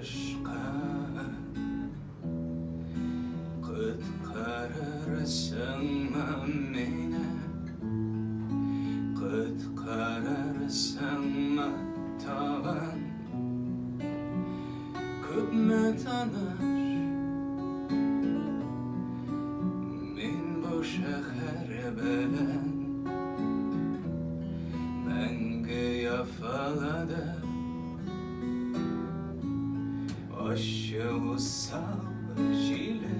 kışka Kıtkarırsın meni Kıtkarırsın tavan Küpme tanır Min bu şehir belen Menge yafaladı Aşı usal jile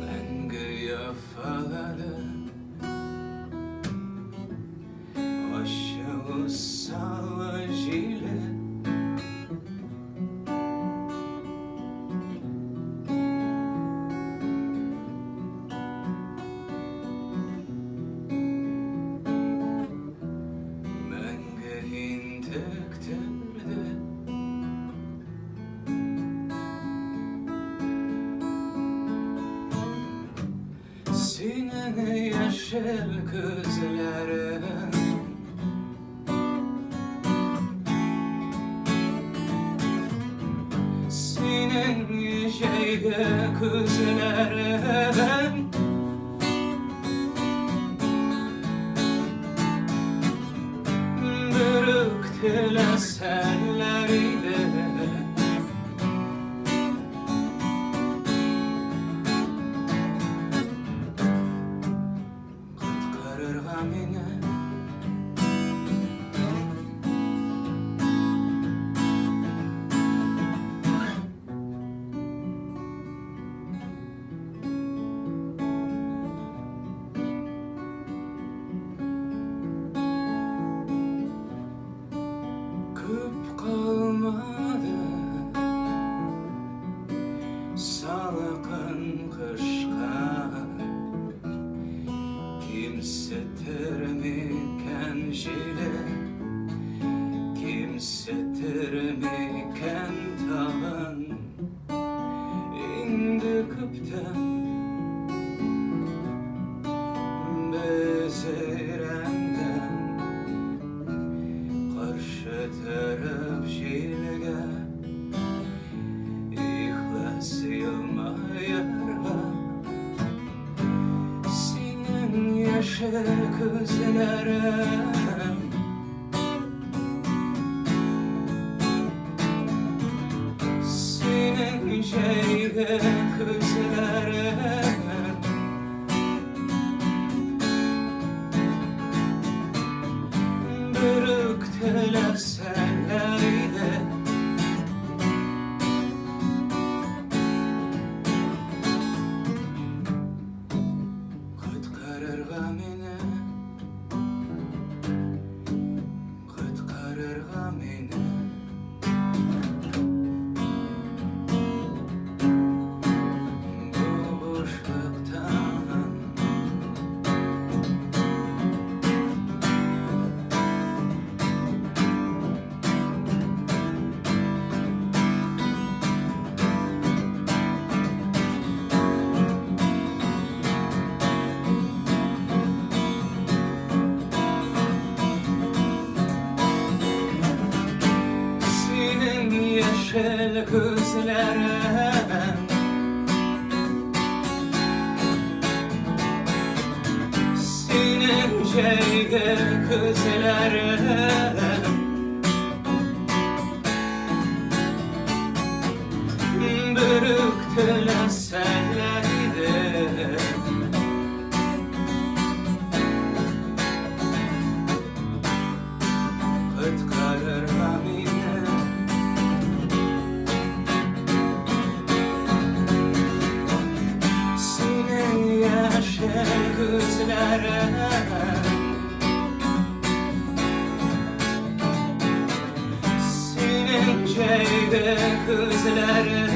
Menge yafaladı Aşı usal jile Senin yeşil gözlerin Senin yeşil gözlerin Bürüktüler senleriyle kalmadı salkın kışka Kimse termiken jile Kimse termiken tavan İndi kıptan bezirenden Karşı taraf jilge İhlas yılmayarga Senin yeşil gözlerin Senin şeyge gözlerin Bürüktüler senleriyle Kıtkarırga meni Kıtkarırga meni Bu boşluktan Senin yeşil gözlerin Senin şeyge gözlerin Bürüktüler senleriyle Kıtkarırga meni Senin yeşil gözlerin Senin şeyge gözlerin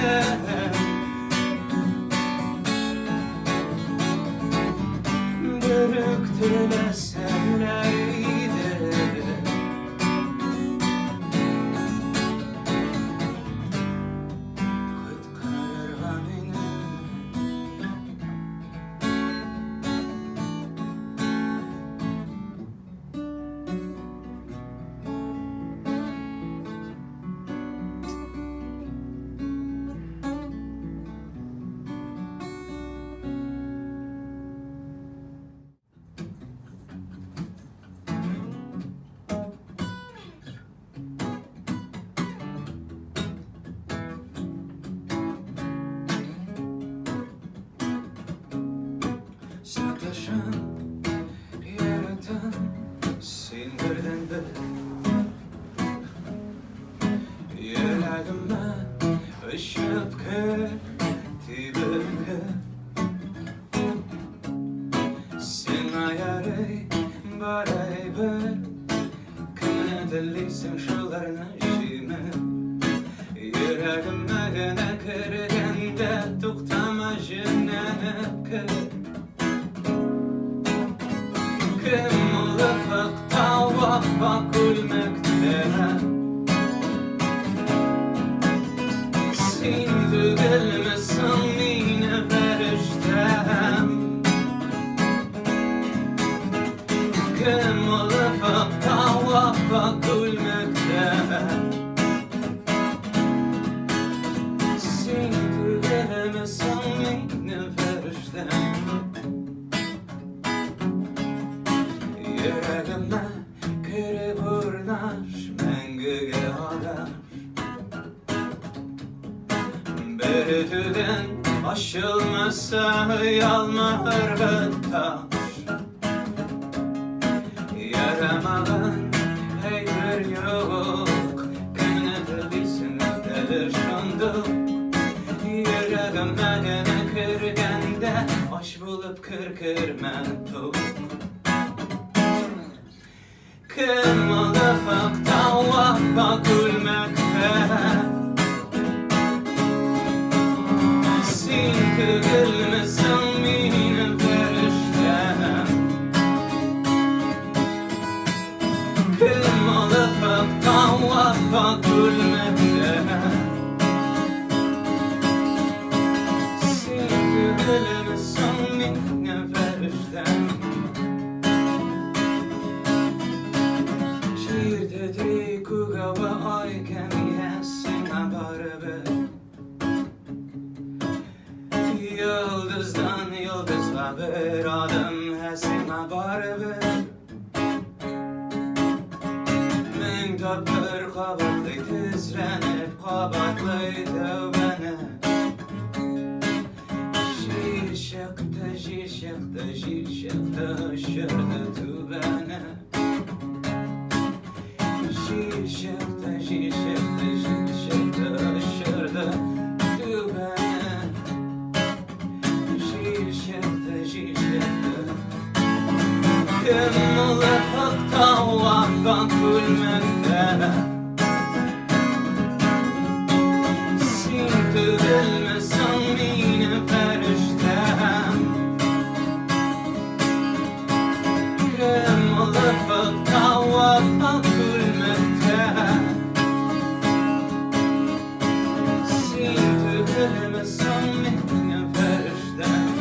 Bürüktüler senleriyle Kıtkarırga meni Йөрәгемә очып кер, тибеп кер. Сиңа ярый, барай бер, кемне телисең шуларны җимеп. Йөрәгемә генә кергәндә туктама җенләнеп кер. Кем улыфыкта вак-вак үлмәктә. Син түгелмесең мине фәрештәм. Кем улыфыкта вак-вак үлмәктә. Син түгелмесең мине фәрештәм. Йөрәгемә кереп урнаш, мәңгегә адаш. Бер түдән ачылмаса ялмар таш. Ярамаган әйбер юк, кемне телисең дәлер шундук. Йөрәгемә генә кергәндә аш булып кер-кермә тук. Кем улыфыкта вак-вак үлмәктә. Син түгелмесең мине фәрештәм. Кем улыфыкта вак-вак үлмәктә. Син түгелмесең мине фәрештәм. Җирдә күгәвә ай кәмиясенә барыбер. Yıldızdan yıldızga bir adım hesine barıbır. Min tapır kabatlı tizrenip kabatlı tövbene. Şir şıktı şırdı tübene. Şir şıktı şırdı tübene. Kem ulıfıkta vak-vak ölmekte. Sin түгелмесең мине фәрештәм. Кем улыфыкта вак-вак ölmekte. Sin түгелмесең мине фәрештәм.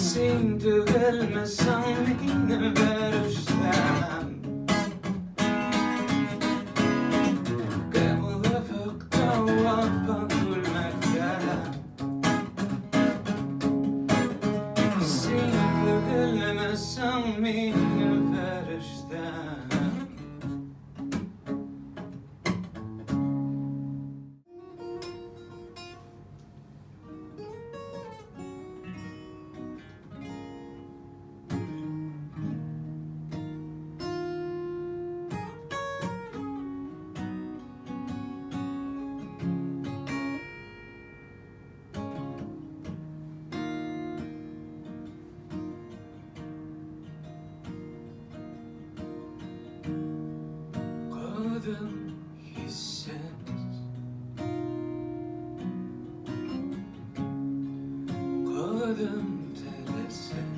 Sin түгелмесең мине фәрештәм. Кем улыфыкта вак-вак үлмәктә. Син түгелмесең мине фәрештәм. Kadın hissiz, kadın telesiz.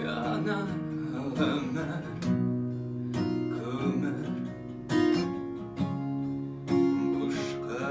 Yana ömer, kömür, buşka.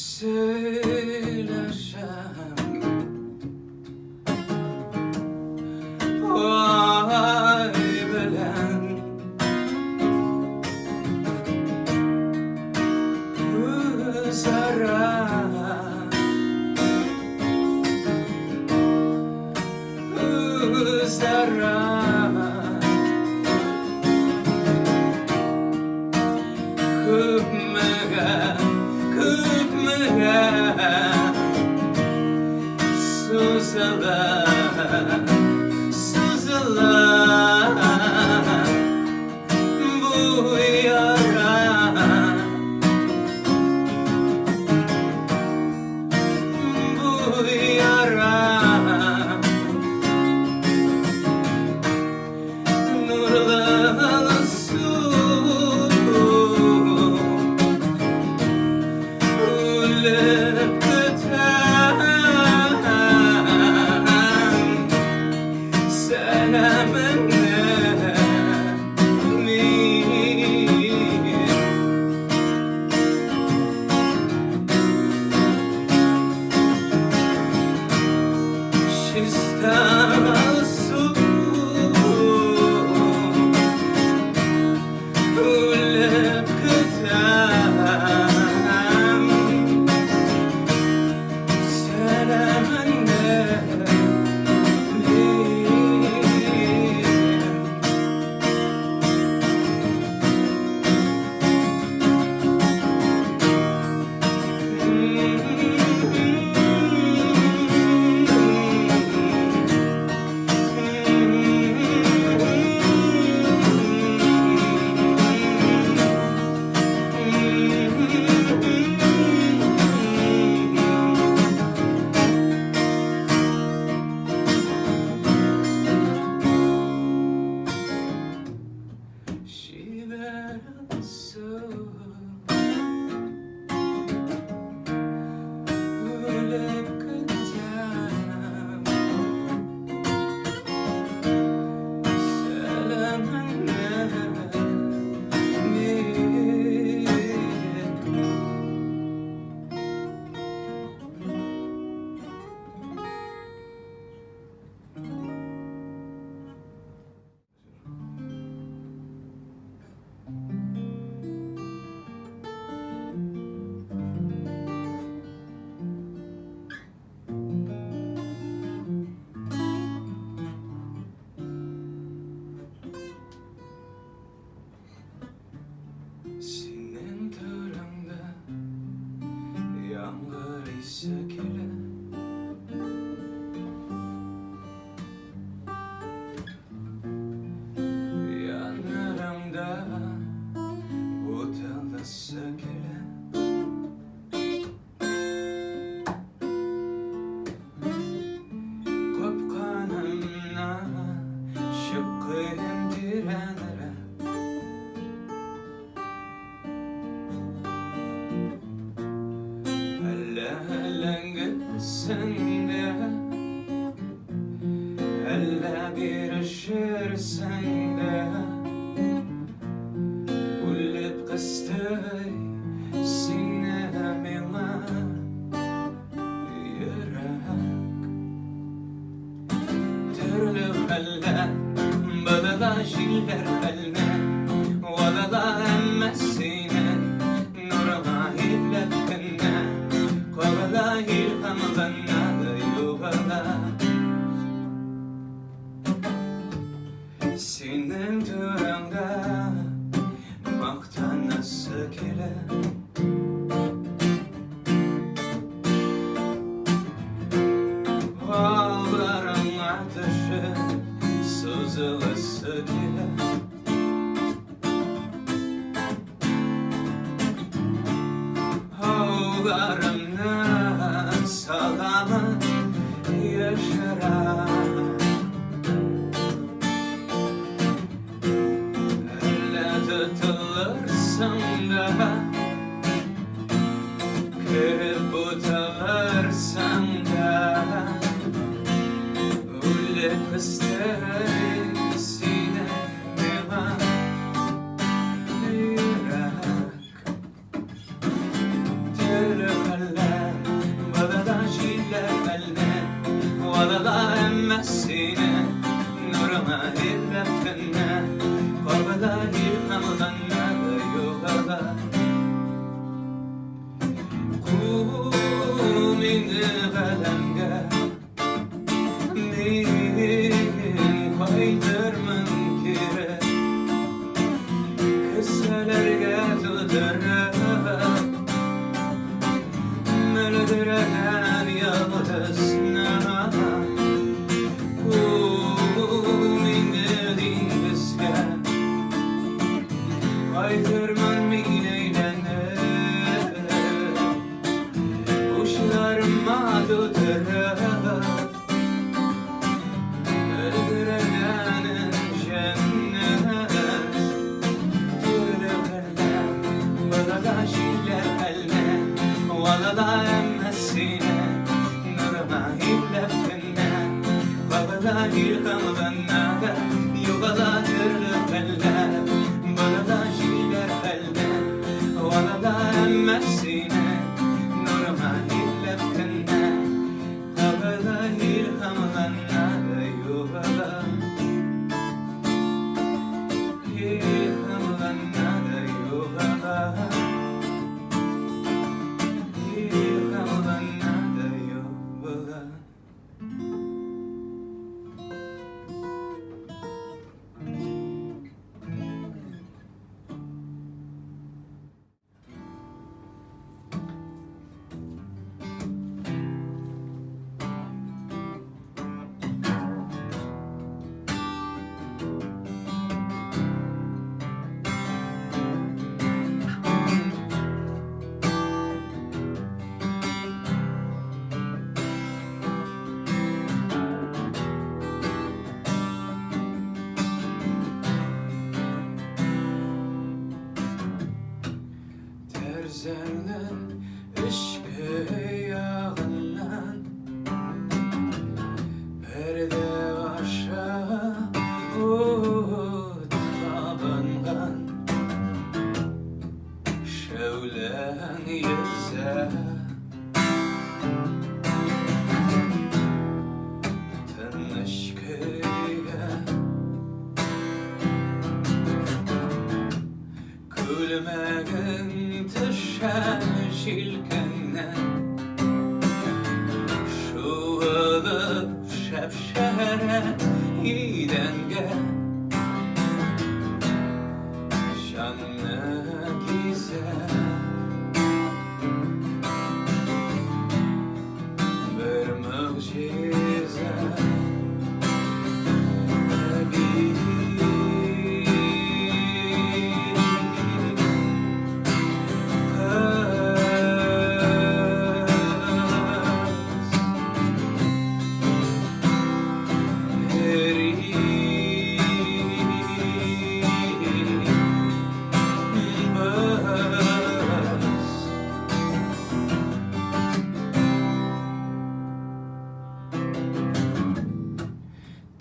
Söyləşəm Vay bilən Üzara Üzara Küpməgə Küpməgə Suzala Suzala Bu yara Bu yara Nurlu Alsu Ölüp biten Selamınla Şistan Alsu Ölüp biten Selamınla Şiver Alsu Ölüp gittim Selamınla Senin törəndə Yaңгыр иясе келе Yanlarımda Butaldası kelе Kopkanımdan Şıkkıyım direnere Həlləngəsəndə Həllə birəşərsəndə Ölüp qıstay Sinəmimə Yürək Төрле хәлләр Бадала җилләр хәллә Вадала әммәсенә Нурыма һипләп кенә Кабала илһам гына югала Синең түрәңдә Мактанасы килә Ağlarım ateşi Sızılısı kile Ağlarımdan salamı yaşarar Elle tutulursan da Kırıp utanırsan da Ölüp istersin bana Yürek Tölle həllər emmesine nuruna illefine Kavada ilhamlanna yolala Kumini galemge Min kaydırmın kire Kıssalarga tudurra Müldürelen yalnızna Kumini dingizge Kaydırman mineylene Uşlarıma tudurra Öldürelenin cennet Töрле Burada şiller elme Valada emmesine Nuruna illefine Kavada ilhamlanna Yolada Töрле Burada şiller elme Valada emmesine Nuruna illefine Kavada ilhamlanna Yolada ilhamlanna Yolada ilhamlanna Yolada Tәрәзәнең ішкі яғынан Пәрде аша от қабынған Шәуләң езә Тыныш көйгә Күлмәгің Тышан шилкәннән Шуылып шәп-шәрә идәнгә Җанны кизә Бер мөгъҗизә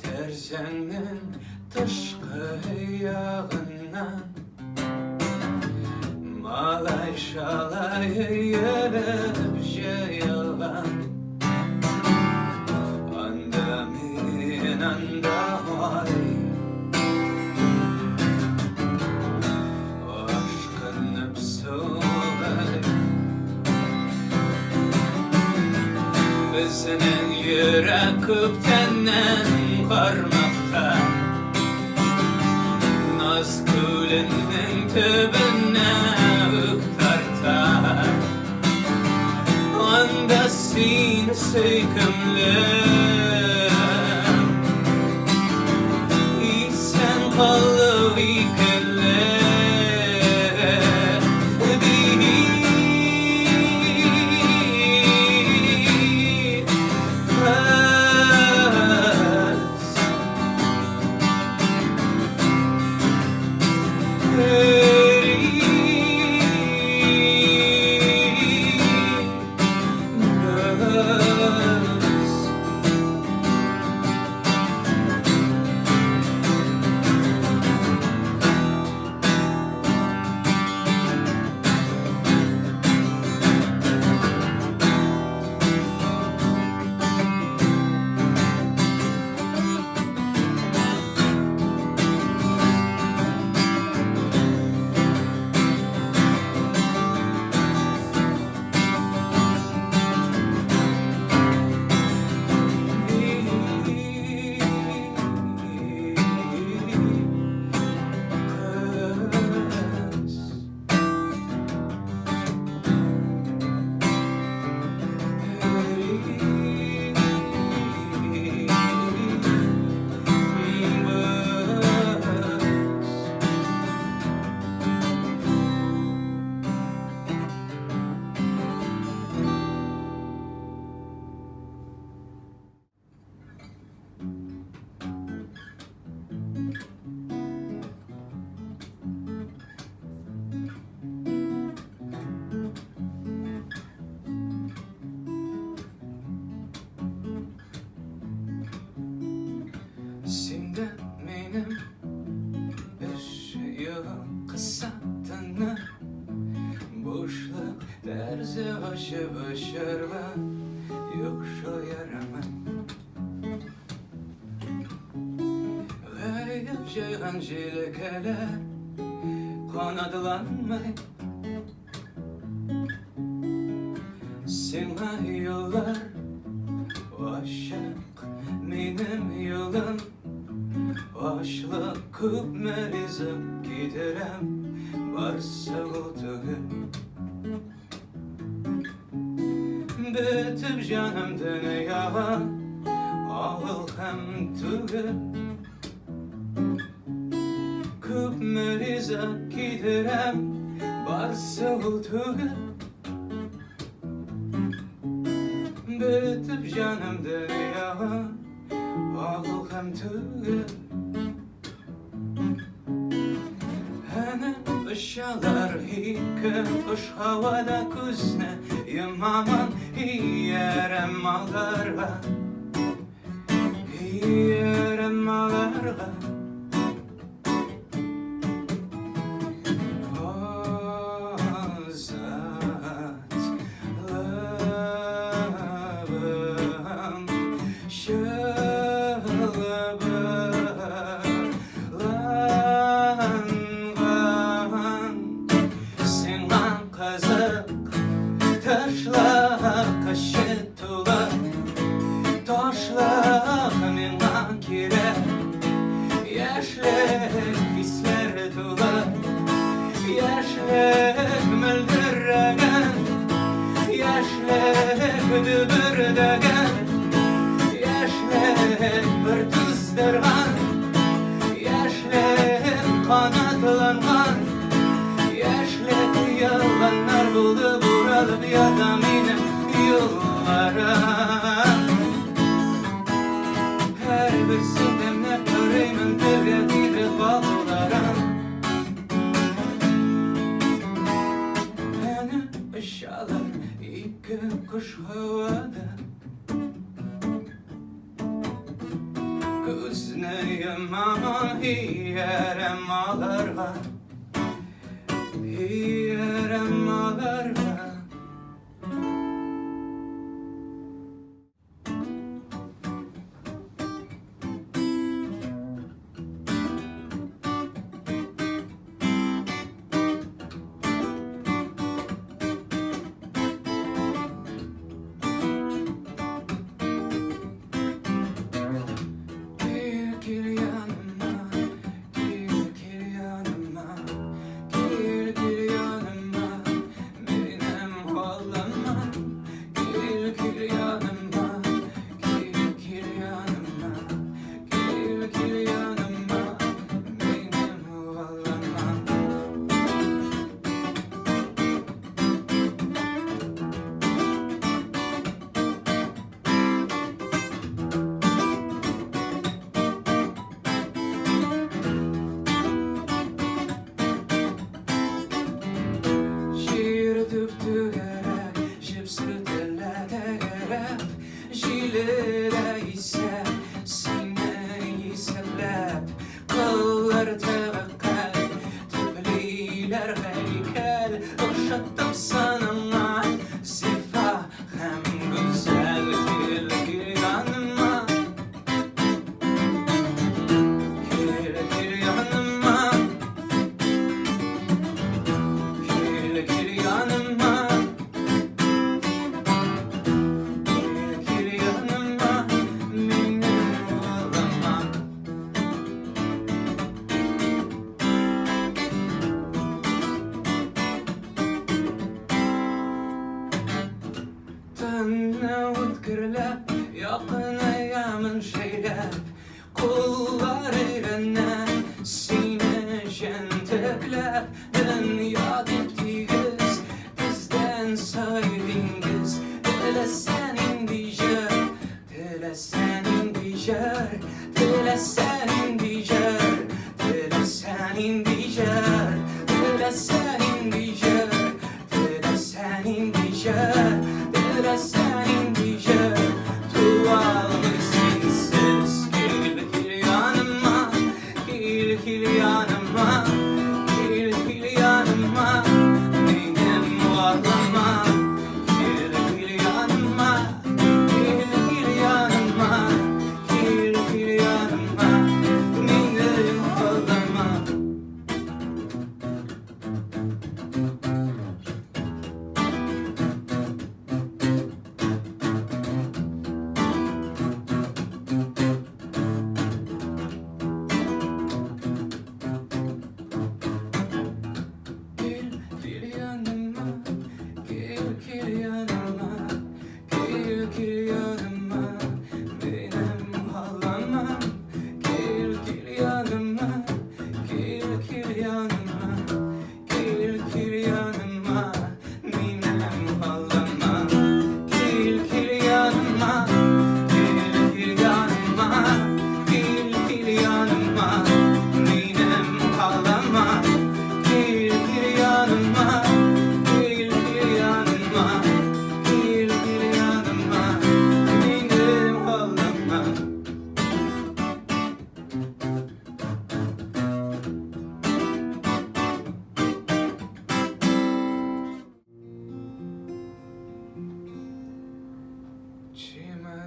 Тәрәзәнең тышкы ягыннан Малай шалай йөреп җыелган Анда мин, анда ай Ашкынып сугай Безнең йөрәк күптәннән Кармакта Наз күленнең төбенә үк тарта Анда син сөйкемлем Исән калу икеле Açıp ışırga yok şu yaramı Gayip jaygan jilekeler Kanadılanmay Sina yollar Aşık benim yolum Aşlık küpmelize giderem Varsa o tügül Bitip canım dünyaya Ağıl hem tügül Küpmelize giderem Varsa o tügül Bitip canım dünyaya Ağıl hem tügül Hene ışalar hikâ Kuş havada kuzne Yımaman hiyerem ağlarga Hiyerem ağlarga Kuş havada Kuzne'yim aman hiyerem ağlarga Hiyerem ağlarga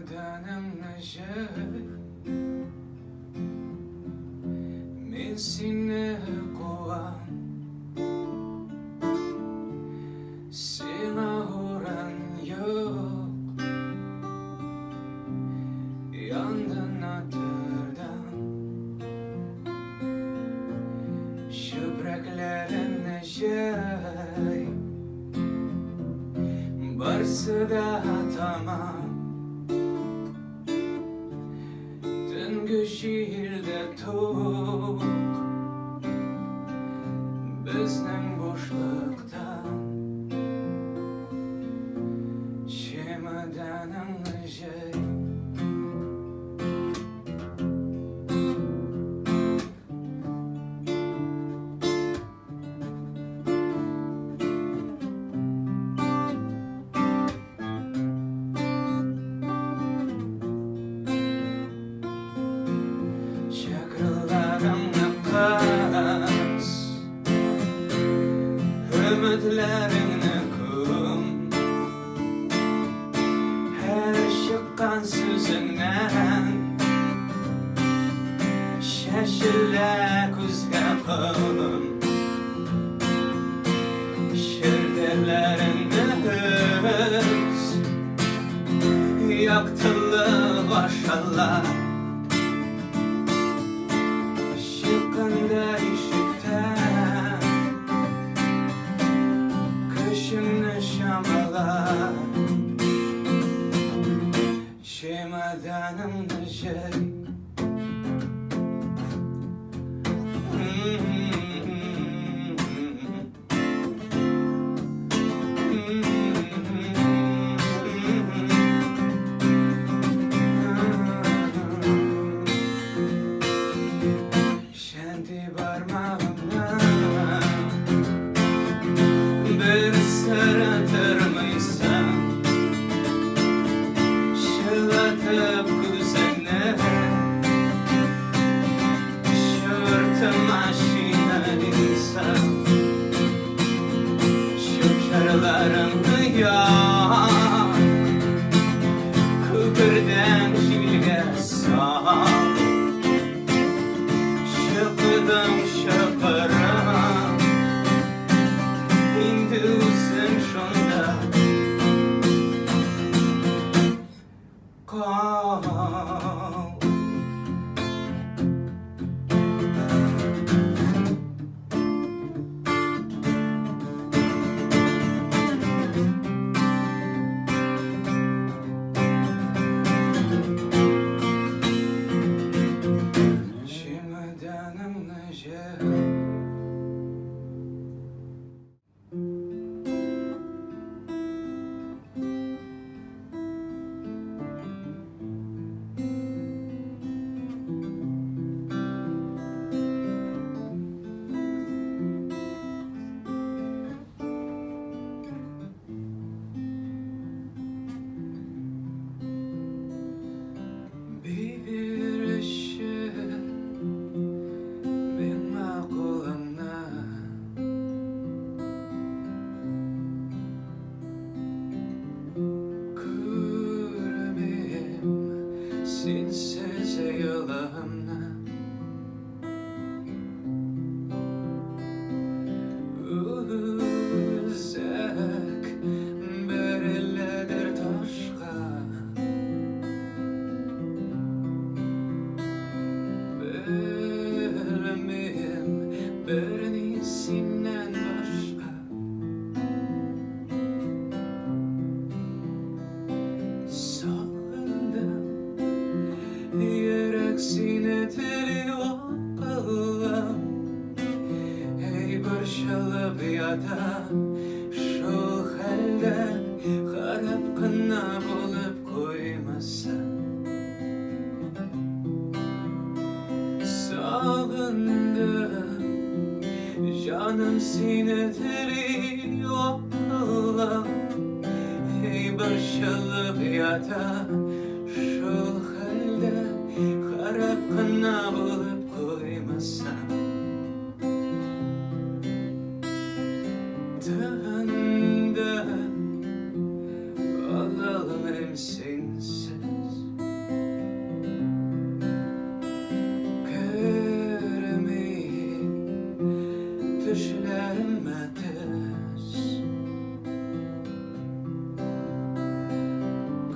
Чемоданымны жай, мен сені қуам, сеңа орын жоқ, яндына тұрдан, шөпірәклерімні жай, барсы да тамам. Түнгі желді тоқ, біздің бошлықтан, чемоданымны жай. Ümitlerini kum, her şıkkan sözünden, şaşırla kuzga kılım, şirdirlerini hız, yaktılı başallar, şıkkında işikten, kışını şamalar, çemadanımны жай. Şendi parmağımdan bir sırıtırmıysan, şılatıp güzene, şırtı maşinalıysan, şöpşarlarını yak, kıpırdan jilge sal, şıpıdım şıpırım, indi uzun şunda kal. Çemadanımны жай. Bir ışık benim aklımdan, görmeyim sensiz yılımdan. Uzak bereledir taşka, bilmeyim birisinden başka. Sağındım, yürek sinetili Akılım, ey barşalıp yata, şol halde harap kına bulup koymasa. Sağındım, canım sinetili Akılım, ey barşalıp yata, şol halde harap kına bulup koymasa. Döndüm, alalım sensiz,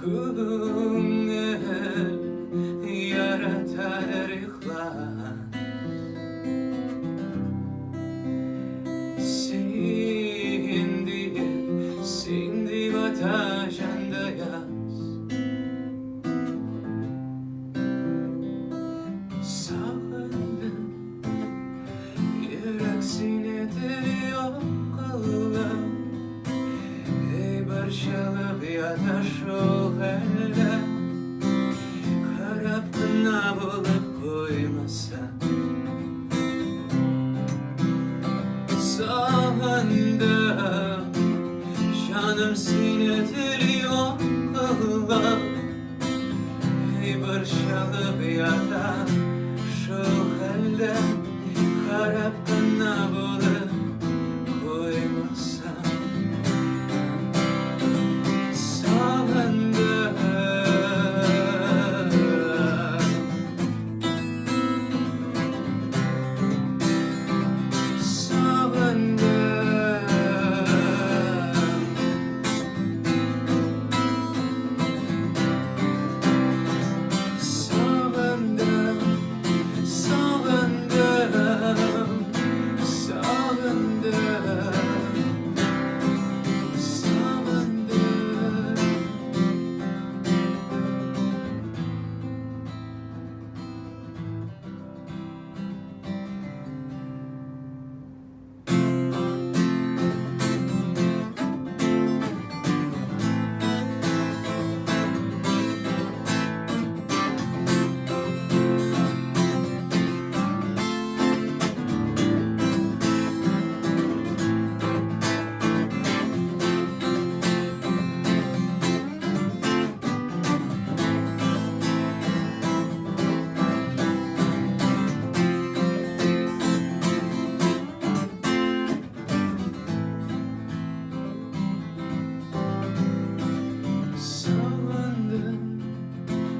Күңел яратар ихлас Сен деп ата жанда яз Сағындым Йөрәк сине тели Акыллым Ей борчылып ята шул хәлләр Карап кына булып куймаса Сағындым Canım seni teli Akılım Ey barışalıp yata Şu halde Karap kına bulup koymasam Sağındım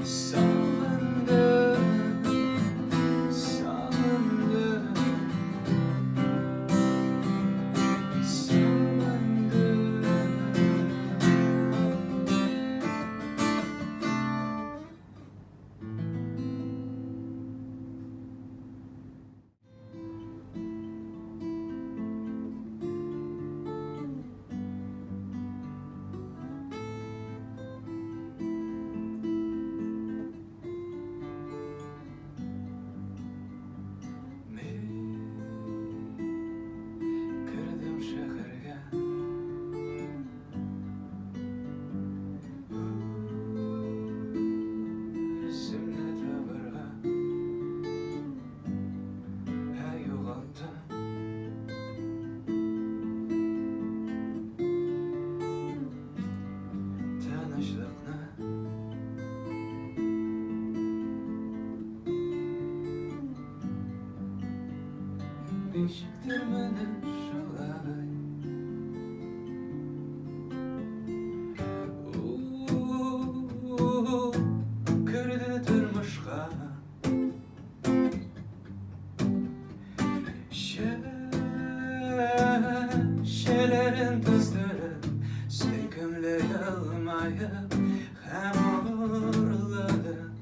Sağındım Değişiktir beni şolay Kirdi turmuşqa Şelerin kızdırıp Sökümley almayıp Hem uğurladı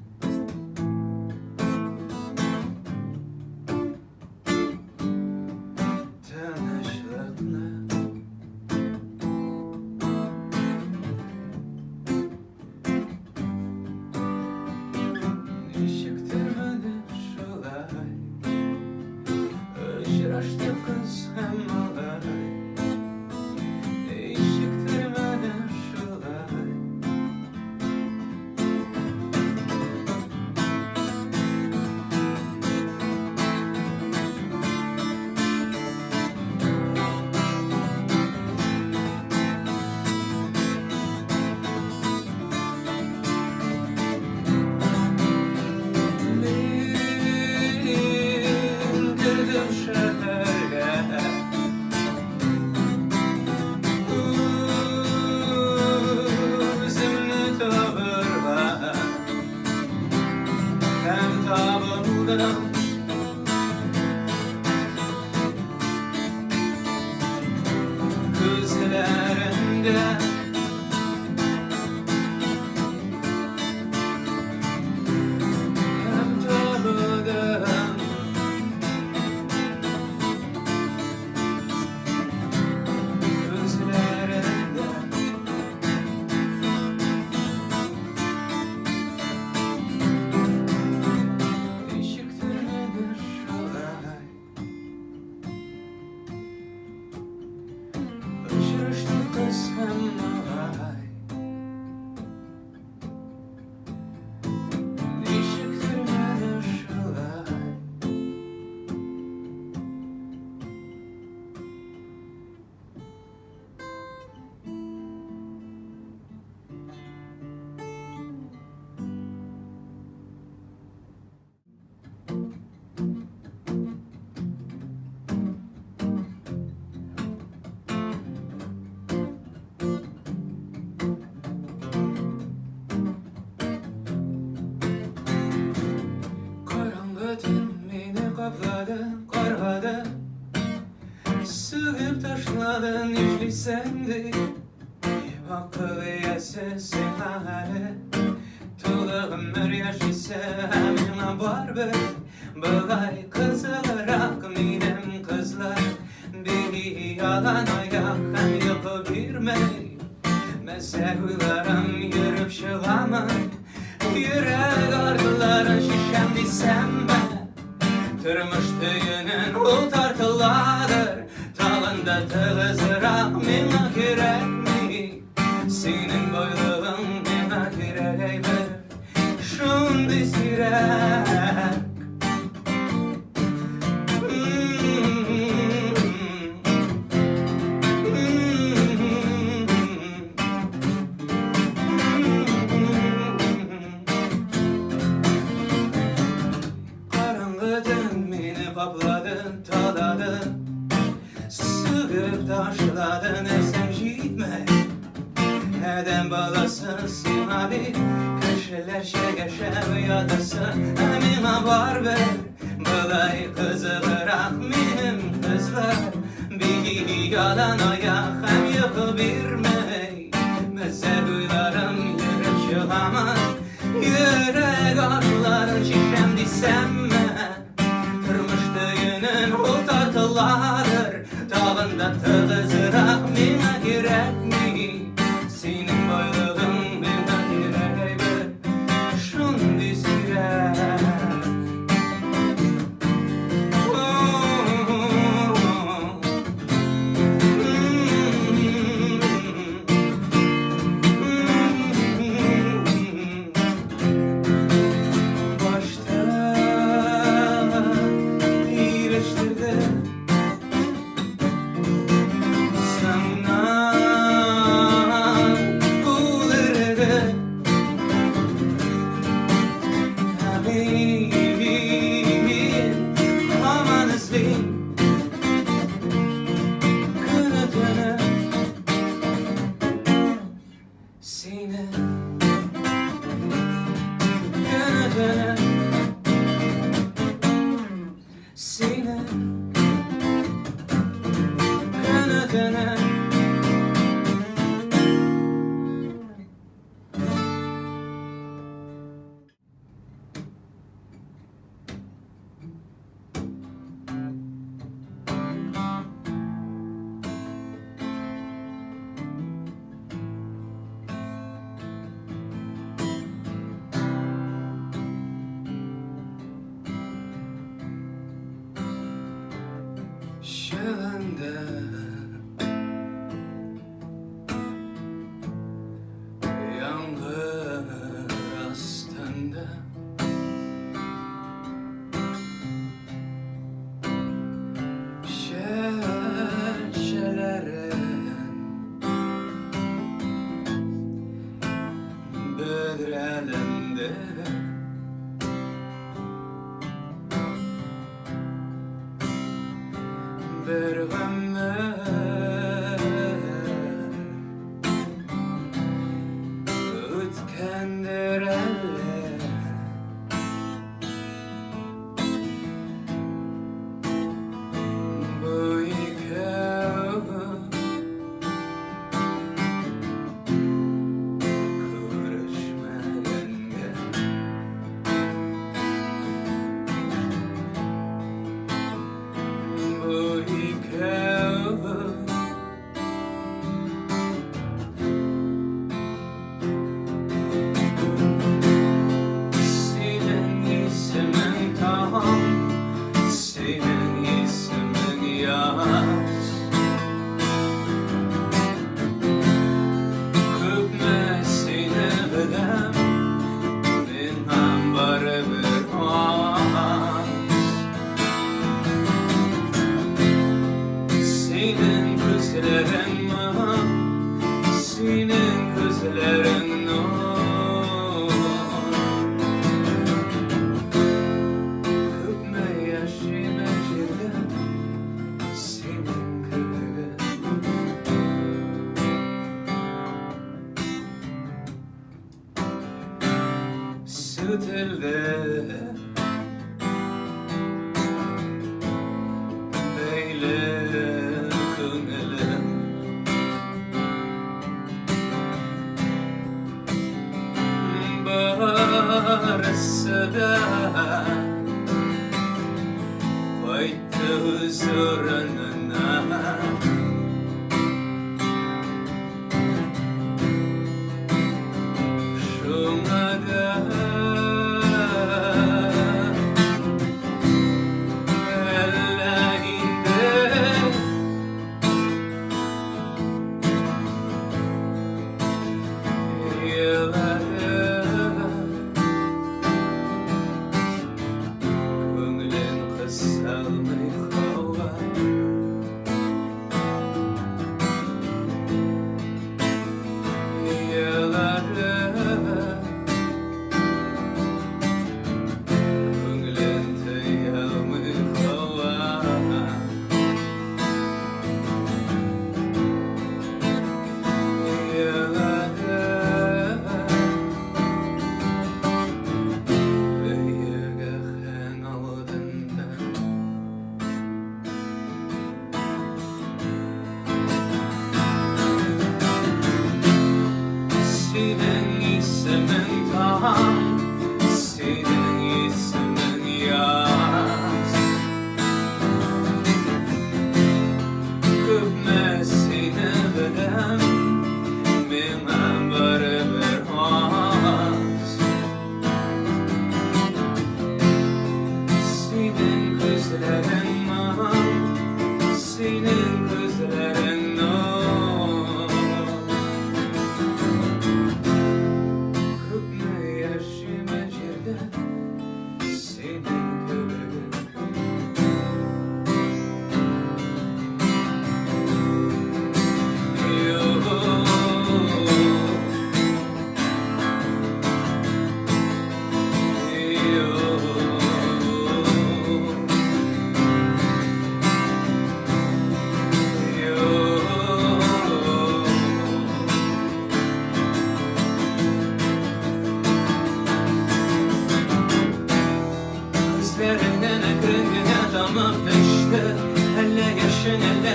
kapladın, kargadın, sığıp taşladın, işlisendi. Akıl iyese sana hele, tula ömür yaşaysa hemen var be. Balay kızılarak minem kızlar, beni yalan ayak hem yapabilmey. Mesegülerim yürüp çıkamam, yürek ardıların şişem desem ben. Tırmış düğünün o tartıladır, tağında tığızırak mena gerek mi? Senin boyluğun mena gerek ver, şundi sirek. Kapladın, taladın, sığıp taşladın, esen gitme. Neden balasın simali, köşeler şegeşev yadasın, emine var ver. Balay kızılarak benim kızlar, beni yalan ayak hem yapıbilmey. Mezebülarım yürüp çıkamaz, yürek arıların şişem desem ben. O tartıladır, tağında tığızırak mena gerek mi? Senin boyluğun mena gerek mi? Şundi sirek. Yaңgır астында şeşelerin bödrelinde bir ömür ötkendir eller. Bu ikevi kırışmaganga, bu ikevi senin ismin tamam, senin ismin yaz. Köpmesini bilem, men ham baribir oz. Senin gözlerin mı, senin gözlerin nur. Köpme yaşıma jirdim, senin kırgın. Sütülde olmasa da kayıttı huzuruna. Şuna da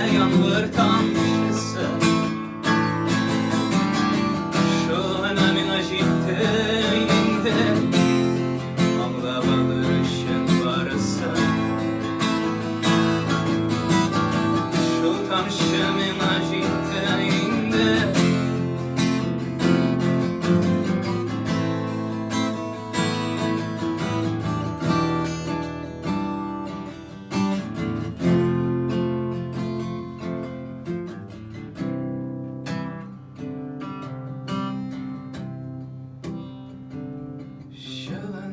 Яңгыр тамчысы шуна миңа җитте инде, аңлап алыр өчен барысы. Шул тамчы миңа җитте инде. Şalan